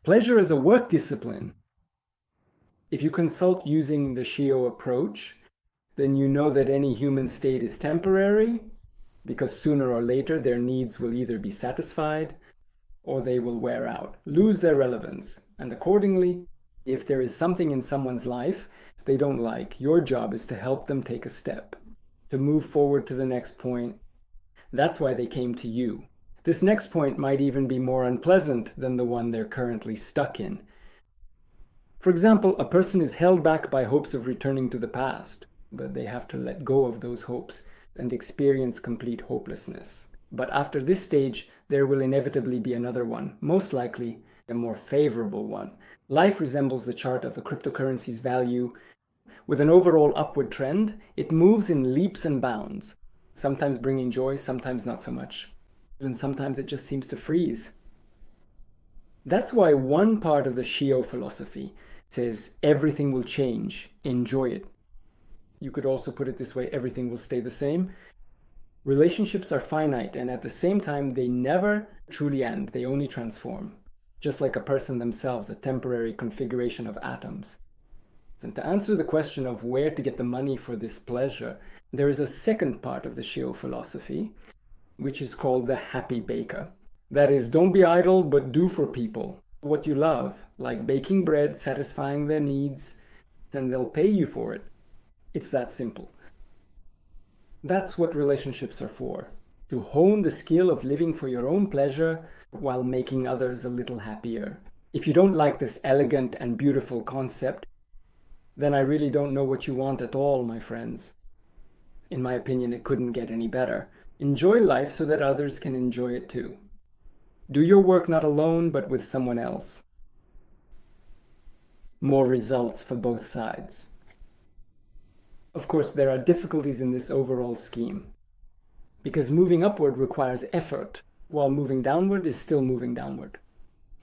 Pleasure is a work discipline. If you consult using the Shio approach, then you know that any human state is temporary, because sooner or later their needs will either be satisfied or they will wear out, lose their relevance. And accordingly, if there is something in someone's life they don't like, your job is to help them take a step, to move forward to the next point. That's why they came to you. This next point might even be more unpleasant than the one they're currently stuck in. For example, a person is held back by hopes of returning to the past, but they have to let go of those hopes and experience complete hopelessness. But after this stage, there will inevitably be another one, most likely a more favorable one. Life resembles the chart of a cryptocurrency's value. With an overall upward trend, it moves in leaps and bounds, sometimes bringing joy, sometimes not so much. And sometimes it just seems to freeze. That's why one part of the Shio philosophy says everything will change, enjoy it. You could also put it this way, everything will stay the same. Relationships are finite, and at the same time, they never truly end, they only transform. Just like a person themselves, a temporary configuration of atoms. And to answer the question of where to get the money for this pleasure, there is a second part of the Shio philosophy, which is called the happy baker. That is, don't be idle, but do for people what you love, like baking bread, satisfying their needs, and they'll pay you for it. It's that simple. That's what relationships are for, to hone the skill of living for your own pleasure while making others a little happier. If you don't like this elegant and beautiful concept, then I really don't know what you want at all, my friends. In my opinion, it couldn't get any better. Enjoy life so that others can enjoy it too. Do your work not alone, but with someone else. More results for both sides. Of course, there are difficulties in this overall scheme, because moving upward requires effort, while moving downward is still moving downward.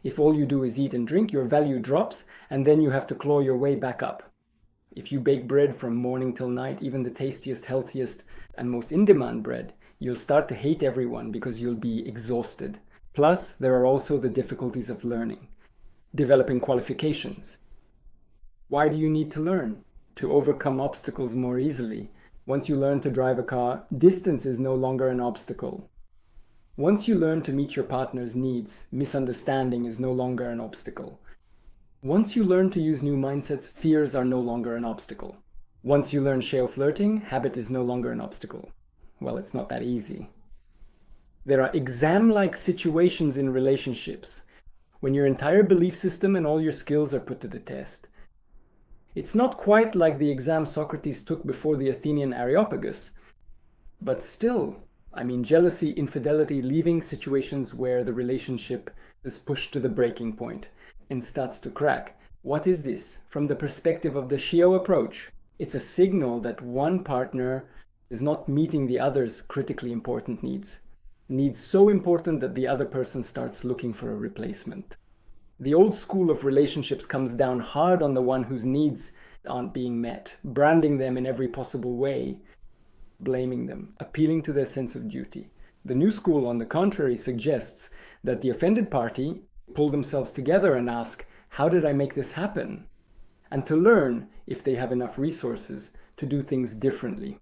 If all you do is eat and drink, your value drops, and then you have to claw your way back up. If you bake bread from morning till night, even the tastiest, healthiest, and most in-demand bread, you'll start to hate everyone because you'll be exhausted. Plus, there are also the difficulties of learning, developing qualifications. Why do you need to learn? To overcome obstacles more easily. Once you learn to drive a car, distance is no longer an obstacle. Once you learn to meet your partner's needs, misunderstanding is no longer an obstacle. Once you learn to use new mindsets, fears are no longer an obstacle. Once you learn Sheo flirting, habit is no longer an obstacle. Well, it's not that easy. There are exam-like situations in relationships when your entire belief system and all your skills are put to the test. It's not quite like the exam Socrates took before the Athenian Areopagus, but still, jealousy, infidelity, leaving situations where the relationship is pushed to the breaking point and starts to crack. What is this? From the perspective of the Shio approach, it's a signal that one partner is not meeting the other's critically important needs so important that the other person starts looking for a replacement. The old school of relationships comes down hard on the one whose needs aren't being met, branding them in every possible way, blaming them, appealing to their sense of duty. The new school, on the contrary, suggests that the offended party pull themselves together and ask, how did I make this happen? And to learn, if they have enough resources, to do things differently.